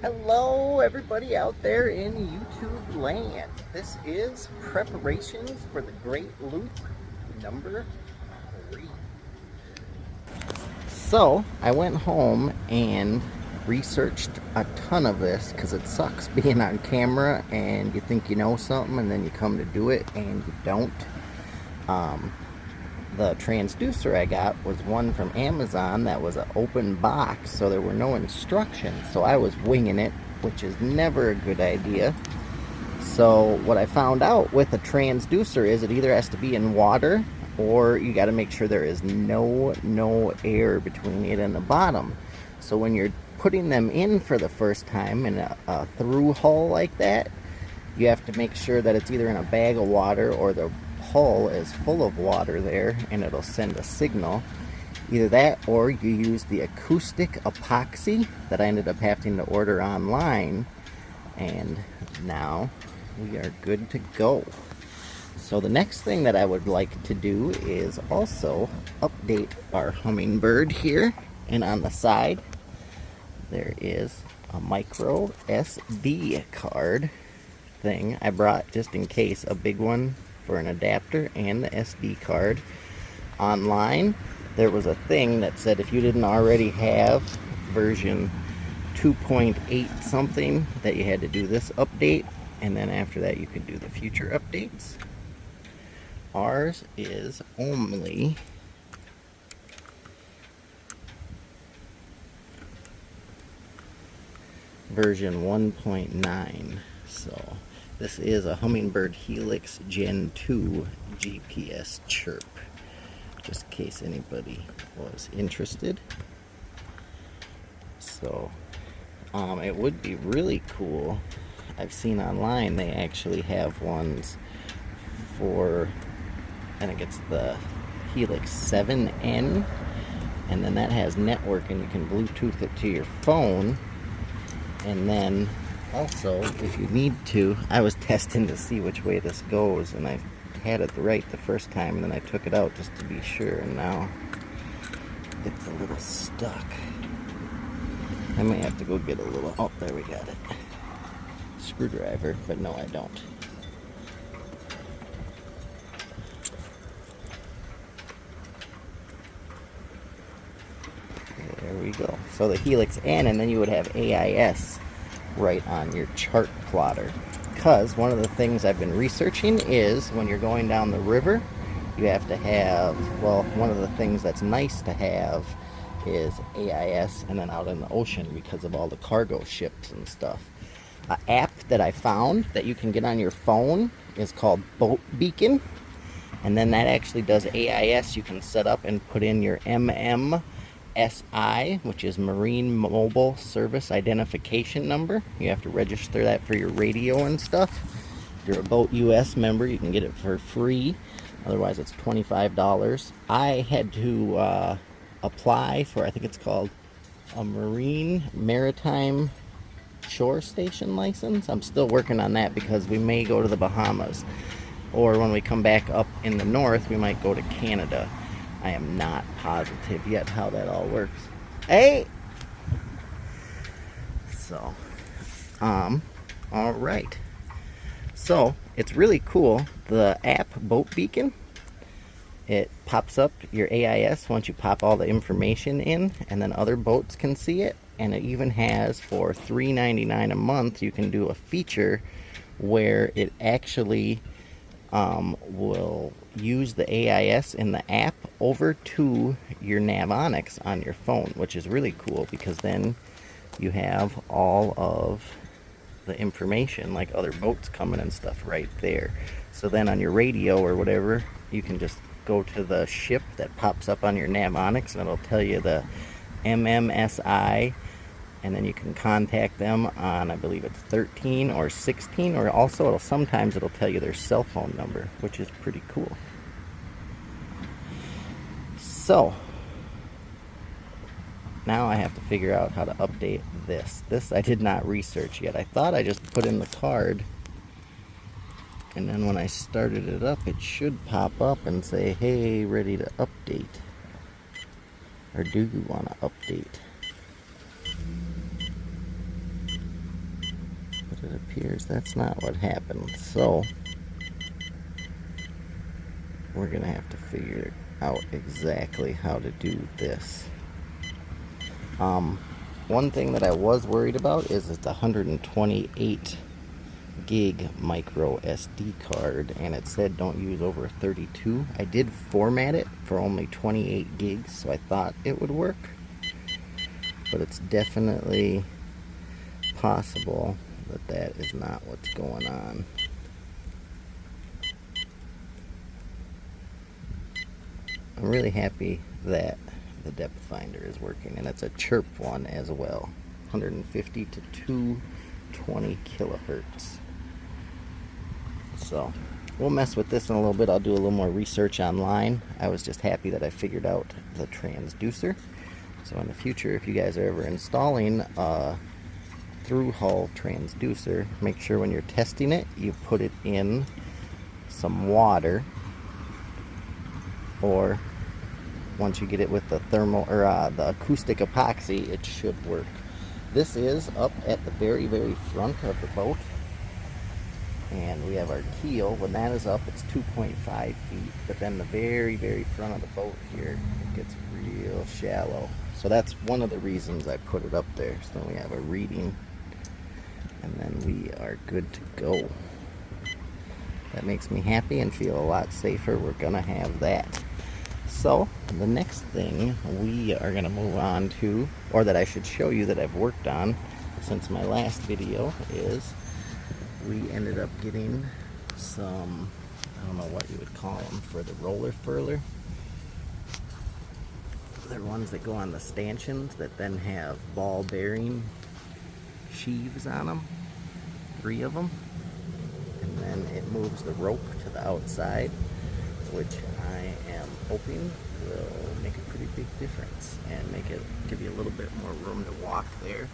Hello everybody out there in YouTube land. This is preparations for the Great Loop number 3. So I went home and researched a ton of this because it sucks being on camera and you think you know something and then you come to do it and you don't. The transducer I got was one from Amazon that was an open box, so there were no instructions, so I was winging it, which is never a good idea. So what I found out with a transducer is it either has to be in water or you got to make sure there is no air between it and the bottom. So when you're putting them in for the first time in a through hull like that, you have to make sure that it's either in a bag of water or the hull is full of water there and it'll send a signal. Either that or you use the acoustic epoxy that I ended up having to order online, and now we are good to go. So the next thing that I would like to do is also update our Hummingbird here, and on the side there is a micro SD card thing I brought just in case, a big one for an adapter and the SD card. Online there was a thing that said if you didn't already have version 2.8 something that you had to do this update, and then after that you could do the future updates. Ours is only version 1.9, so this is a Hummingbird Helix Gen 2 GPS chirp, just in case anybody was interested. So it would be really cool. I've seen online they actually have ones for, I think it's the Helix 7N, and then that has network and you can Bluetooth it to your phone. And then also, if you need to, I was testing to see which way this goes, and I had it right the first time, and then I took it out just to be sure, and now it's a little stuck. I may have to go get a little, oh, there we got it, screwdriver, but no, I don't. There we go. So the Helix N, and then you would have AIS right on your chart plotter. Because one of the things I've been researching is when you're going down the river, you have to have, well, one of the things that's nice to have is AIS, and then out in the ocean because of all the cargo ships and stuff. An app that I found that you can get on your phone is called Boat Beacon, and then that actually does AIS. You can set up and put in your MMSI, which is Marine Mobile Service Identification Number. You have to register that for your radio and stuff. If you're a Boat US member, you can get it for free. Otherwise, it's $25. I had to apply for, I think it's called a Marine Maritime Shore Station license. I'm still working on that because we may go to the Bahamas, or when we come back up in the north, we might go to Canada. I am not positive yet how that all works. Hey! So, alright. So, it's really cool. The app, Boat Beacon, it pops up your AIS once you pop all the information in, and then other boats can see it. And it even has, for $3.99 a month, you can do a feature where it actually will use the AIS in the app over to your Navonics on your phone, which is really cool because then you have all of the information, like other boats coming and stuff, right there. So then on your radio or whatever, you can just go to the ship that pops up on your Navonics, and it'll tell you the MMSI, and then you can contact them on, I believe it's 13 or 16, or also sometimes it'll tell you their cell phone number, which is pretty cool. So now I have to figure out how to update this. This I did not research yet. I thought I just put in the card, and then when I started it up, it should pop up and say, hey, ready to update. Or do you want to update? appears that's not what happened. So we're gonna have to figure out exactly how to do this. One thing that I was worried about is it's a 128 gig micro SD card, and it said don't use over 32. I did format it for only 28 gigs, so I thought it would work, but it's definitely possible that that is not what's going on. I'm really happy that the depth finder is working, and it's a chirp one as well, 150 to 220 kilohertz. So we'll mess with this in a little bit. I'll do a little more research online. I was just happy that I figured out the transducer. So in the future, if you guys are ever installing a through hull transducer, make sure when you're testing it, you put it in some water, or once you get it with the thermal or the acoustic epoxy, it should work. This is up at the very, very front of the boat, and we have our keel. When that is up, it's 2.5 feet, but then the very, very front of the boat here, it gets real shallow. So that's one of the reasons I put it up there, so we have a reading, and then we are good to go. That makes me happy and feel a lot safer. We're gonna have that. So the next thing we are going to move on to, or that I should show you that I've worked on since my last video, is we ended up getting some, I don't know what you would call them, for the roller furler. They're ones that go on the stanchions that then have ball bearing sheaves on them, 3 of them, and then it moves the rope to the outside, which I am hoping will make a pretty big difference and make it, give you a little bit more room to walk there.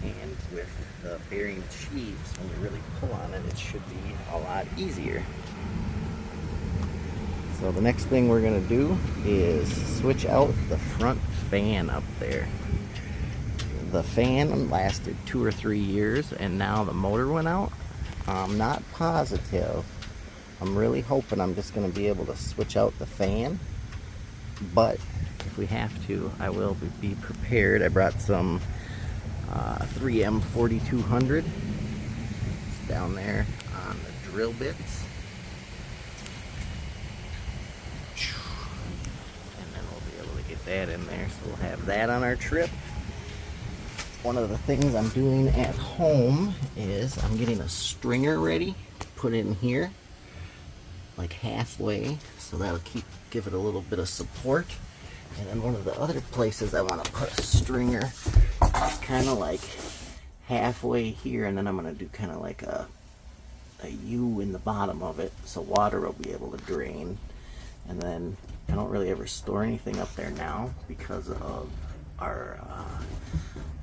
And with the bearing sheaves, when you really pull on it, it should be a lot easier. So the next thing we're going to do is switch out the front fan up there. The fan lasted 2 or 3 years, and now the motor went out. I'm not positive. I'm really hoping I'm just going to be able to switch out the fan, but if we have to, I will be prepared. I brought some 3M 4200 down there on the drill bits, and then we'll be able to get that in there, so we'll have that on our trip. One of the things I'm doing at home is I'm getting a stringer ready to put in here, like halfway, so that'll give it a little bit of support. And then one of the other places I want to put a stringer is kind of like halfway here, and then I'm going to do kind of like a U in the bottom of it, so water will be able to drain. And then I don't really ever store anything up there now because of our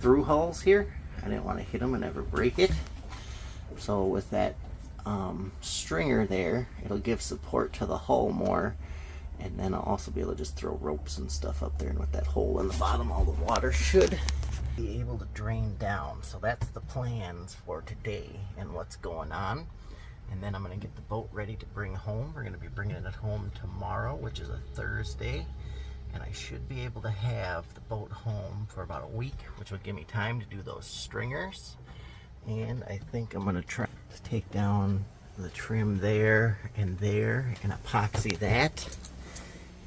through hulls here. I didn't want to hit them and ever break it, so with that stringer there, it'll give support to the hull more, and then I'll also be able to just throw ropes and stuff up there, and with that hole in the bottom, all the water should be able to drain down. So that's the plans for today and what's going on. And then I'm going to get the boat ready to bring home. We're going to be bringing it home tomorrow, which is a Thursday, and I should be able to have the boat home for about a week, which will give me time to do those stringers. And I think I'm going to try to take down the trim there and epoxy that,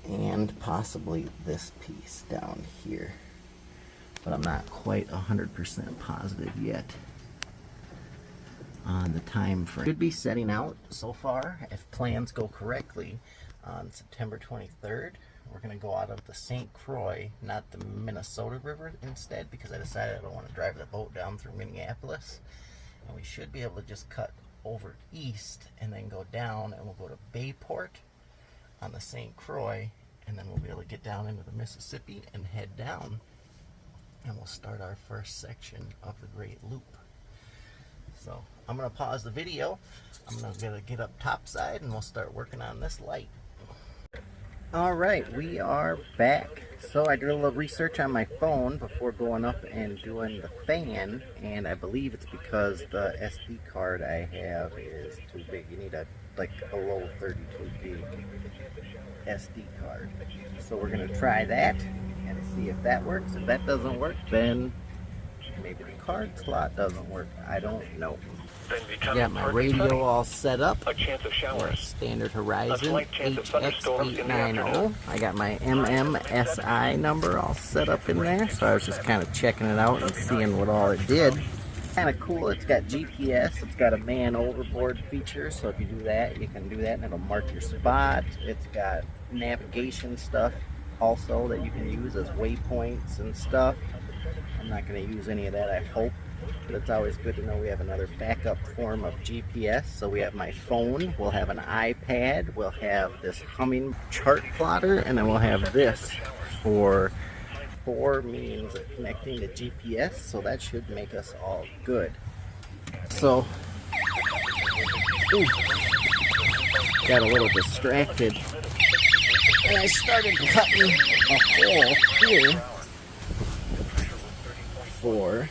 and possibly this piece down here, but I'm not quite 100% positive yet on the time frame. Should be setting out so far, if plans go correctly, on September 23rd. We're going to go out of the St. Croix, not the Minnesota River instead, because I decided I don't want to drive the boat down through Minneapolis. And we should be able to just cut over east and then go down, and we'll go to Bayport on the St. Croix, and then we'll be able to get down into the Mississippi and head down, and we'll start our first section of the Great Loop. So I'm going to pause the video. I'm going to get up topside, and we'll start working on this light. Alright, we are back. So I did a little research on my phone before going up and doing the fan, and I believe it's because the SD card I have is too big. You need a below 32 gig SD card. So we're going to try that and see if that works. If that doesn't work, then maybe the card slot doesn't work. I don't know. I got my radio all set up. A chance of showers. Standard Horizon HX890. I got my MMSI number all set up in there. So I was just kind of checking it out and seeing what all it did. Kind of cool. It's got GPS. It's got a man overboard feature. So if you do that, you can do that and it'll mark your spot. It's got navigation stuff also that you can use as waypoints and stuff. I'm not going to use any of that, I hope. But it's always good to know we have another backup form of GPS. So we have my phone, we'll have an iPad, we'll have this humming chart plotter, and then we'll have this for 4 means of connecting to GPS. So that should make us all good. So, got a little distracted, and I started cutting a hole here for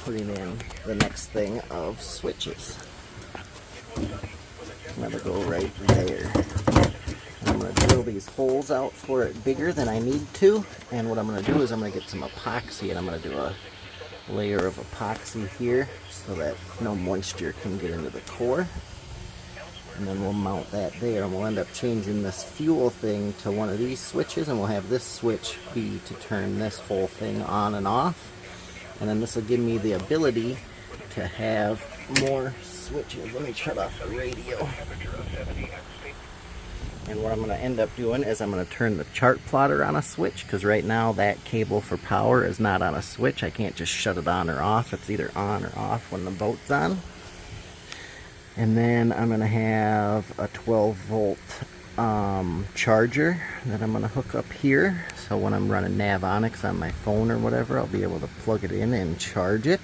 putting in the next thing of switches. I'm going to go right there. I'm going to drill these holes out for it bigger than I need to, and what I'm going to do is I'm going to get some epoxy, and I'm going to do a layer of epoxy here so that no moisture can get into the core. And then we'll mount that there, and we'll end up changing this fuel thing to one of these switches, and we'll have this switch be to turn this whole thing on and off. And then this will give me the ability to have more switches. Let me shut off the radio. And what I'm going to end up doing is I'm going to turn the chart plotter on a switch, because right now that cable for power is not on a switch. I can't just shut it on or off. It's either on or off when the boat's on. And then I'm going to have a 12 volt charger that I'm going to hook up here. So when I'm running Navonics on my phone or whatever, I'll be able to plug it in and charge it.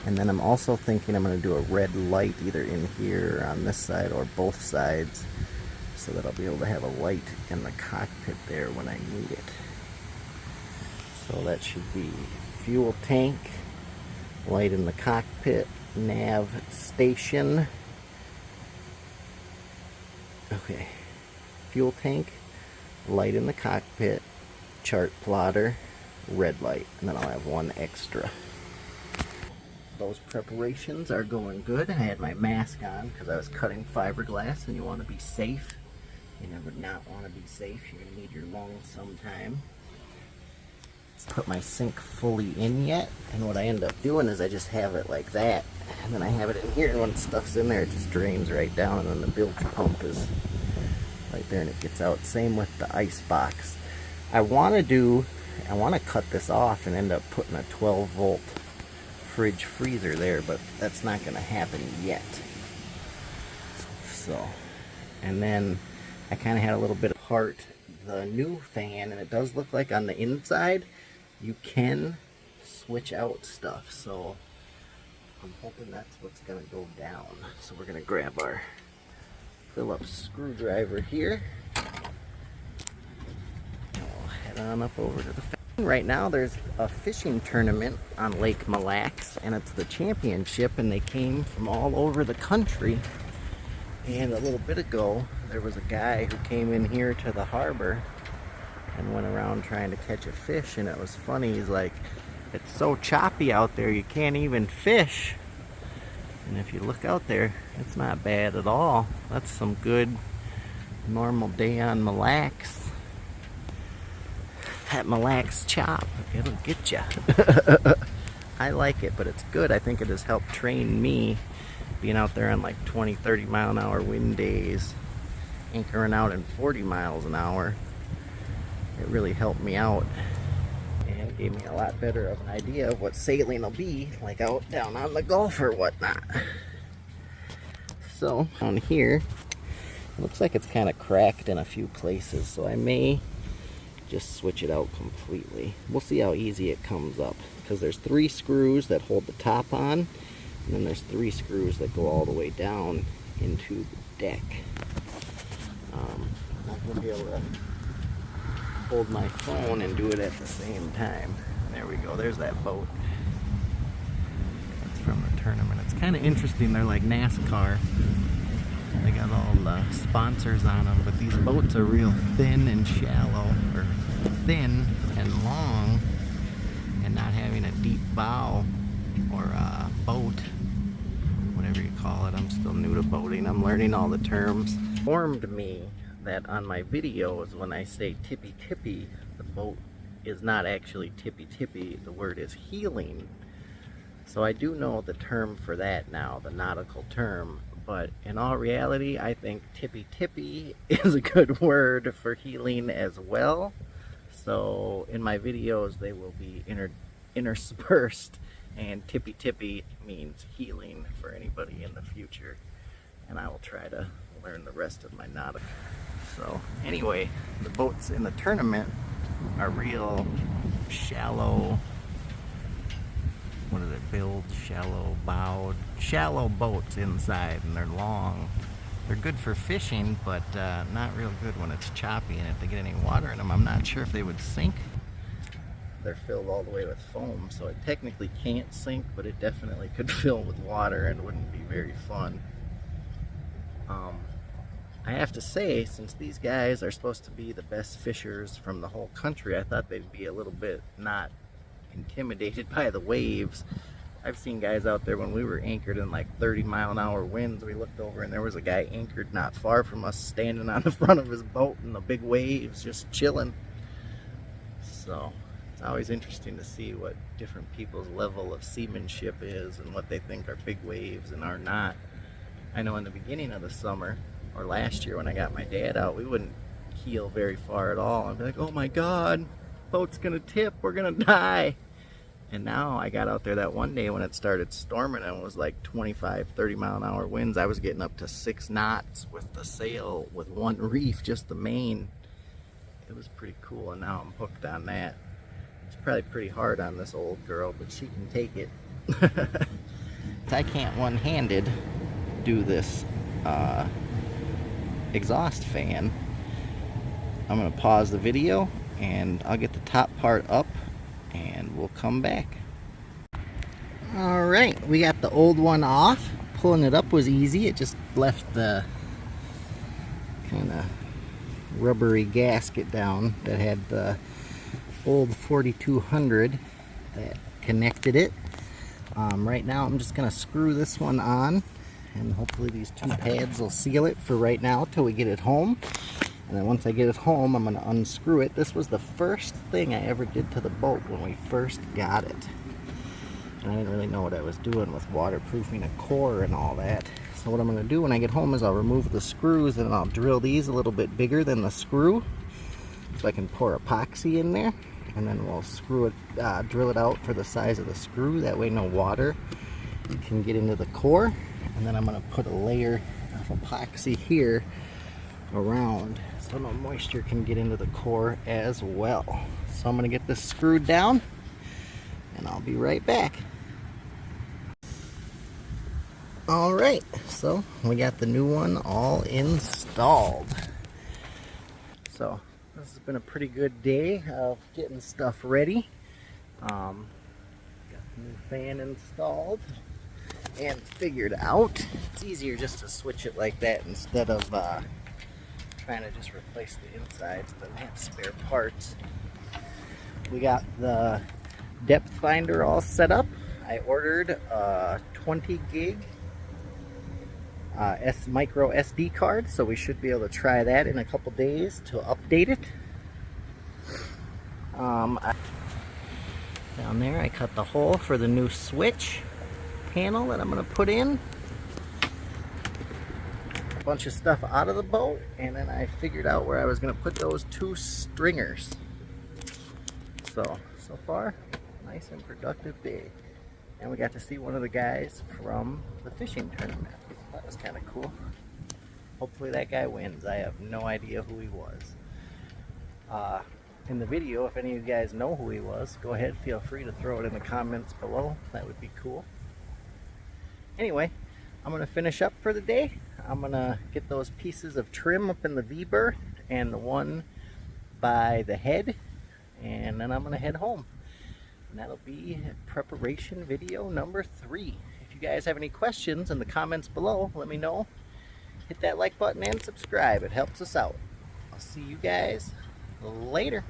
And then I'm also thinking I'm going to do a red light either in here or on this side or both sides, so that I'll be able to have a light in the cockpit there when I need it. So that should be fuel tank, light in the cockpit, nav station. Okay, fuel tank, light in the cockpit, chart plotter, red light, and then I'll have one extra. Those preparations are going good. I had my mask on because I was cutting fiberglass, and you want to be safe. You never not want to be safe. You're going to need your lungs sometime. Put my sink fully in yet, and what I end up doing is I just have it like that, and then I have it in here, and when stuff's in there it just drains right down, and then the bilge pump is right there and it gets out. Same with the ice box. I want to cut this off and end up putting a 12 volt fridge freezer there, but that's not going to happen yet. So, and then I kind of had a little bit of part the new fan, and it does look like on the inside you can switch out stuff, so I'm hoping that's what's going to go down. So we're going to grab our Phillips screwdriver here. I'll head on up over to the fan. Right now there's a fishing tournament on Lake Mille Lacs, and it's the championship, and they came from all over the country. And a little bit ago there was a guy who came in here to the harbor and went around trying to catch a fish, and it was funny. He's like, it's so choppy out there you can't even fish. And if you look out there, it's not bad at all. That's some good normal day on Mille Lacs. That Mille Lacs chop, it'll get you. I like it, but it's good. I think it has helped train me, being out there on like 20-30 mile an hour wind days, anchoring out in 40 miles an hour. It really helped me out and gave me a lot better of an idea of what sailing will be like out down on the Gulf or whatnot. So on here, it looks like it's kind of cracked in a few places, so I may just switch it out completely. We'll see how easy it comes up, because there's 3 screws that hold the top on, and then there's 3 screws that go all the way down into the deck. not going to be able to hold my phone and do it at the same time. There we go, there's that boat. That's from the tournament. It's kind of interesting, they're like NASCAR. They got all the sponsors on them, but these boats are real thin and shallow, or thin and long, and not having a deep bow or a boat, whatever you call it. I'm still new to boating. I'm learning all the terms. Informed me that on my videos, when I say tippy tippy, the boat is not actually tippy tippy. The word is heeling. So I do know the term for that now, the nautical term. But in all reality, I think tippy tippy is a good word for heeling as well. So in my videos, they will be interspersed, and tippy tippy means heeling for anybody in the future. And I will try to learn the rest of my nautical. So anyway, the boats in the tournament are real shallow. What do they build? Shallow bowed, shallow boats inside, and they're long. They're good for fishing, but not real good when it's choppy, and if they get any water in them, I'm not sure if they would sink. They're filled all the way with foam, so it technically can't sink, but it definitely could fill with water and wouldn't be very fun. I have to say, since these guys are supposed to be the best fishers from the whole country, I thought they'd be a little bit not intimidated by the waves. I've seen guys out there when we were anchored in like 30-mile-an-hour winds. We looked over and there was a guy anchored not far from us, standing on the front of his boat in the big waves, just chilling. So it's always interesting to see what different people's level of seamanship is and what they think are big waves and are not. I know in the beginning of the summer, or last year when I got my dad out, we wouldn't keel very far at all. I'd be like, oh my God, boat's gonna tip, we're gonna die. And now I got out there that one day when it started storming and it was like 25-30-mile-an-hour winds. I was getting up to 6 knots with the sail with one reef, just the main. It was pretty cool, and now I'm hooked on that. It's probably pretty hard on this old girl, but she can take it. I can't one-handed do this exhaust fan. I'm gonna pause the video and I'll get the top part up and we'll come back. Alright, we got the old one off. Pulling it up was easy. It just left the kind of rubbery gasket down that had the old 4200 that connected it. Right now I'm just gonna screw this one on, and hopefully these 2 pads will seal it for right now till we get it home. And then once I get it home, I'm gonna unscrew it. This was the first thing I ever did to the boat when we first got it. And I didn't really know what I was doing with waterproofing a core and all that. So what I'm gonna do when I get home is I'll remove the screws and I'll drill these a little bit bigger than the screw so I can pour epoxy in there. And then we'll screw it, drill it out for the size of the screw. That way no water can get into the core. And then I'm gonna put a layer of epoxy here around so no moisture can get into the core as well. So I'm gonna get this screwed down and I'll be right back. Alright, so we got the new one all installed. So this has been a pretty good day of getting stuff ready. Got the new fan installed and figured out. It's easier just to switch it like that instead of trying to just replace the insides, but I have spare parts. We got the depth finder all set up. I ordered a 20 gig micro SD card, so we should be able to try that in a couple days to update it. Down there I cut the hole for the new switch panel that I'm going to put in. A bunch of stuff out of the boat, and then I figured out where I was going to put those 2 stringers. So far, nice and productive day. And we got to see one of the guys from the fishing tournament. That was kind of cool. Hopefully that guy wins. I have no idea who he was. In the video, if any of you guys know who he was, go ahead, feel free to throw it in the comments below. That would be cool. Anyway, I'm going to finish up for the day. I'm going to get those pieces of trim up in the V-berth and the one by the head, and then I'm gonna head home. And that'll be preparation video number 3. If you guys have any questions in the comments below, let me know. Hit that like button and subscribe. It helps us out. I'll see you guys later.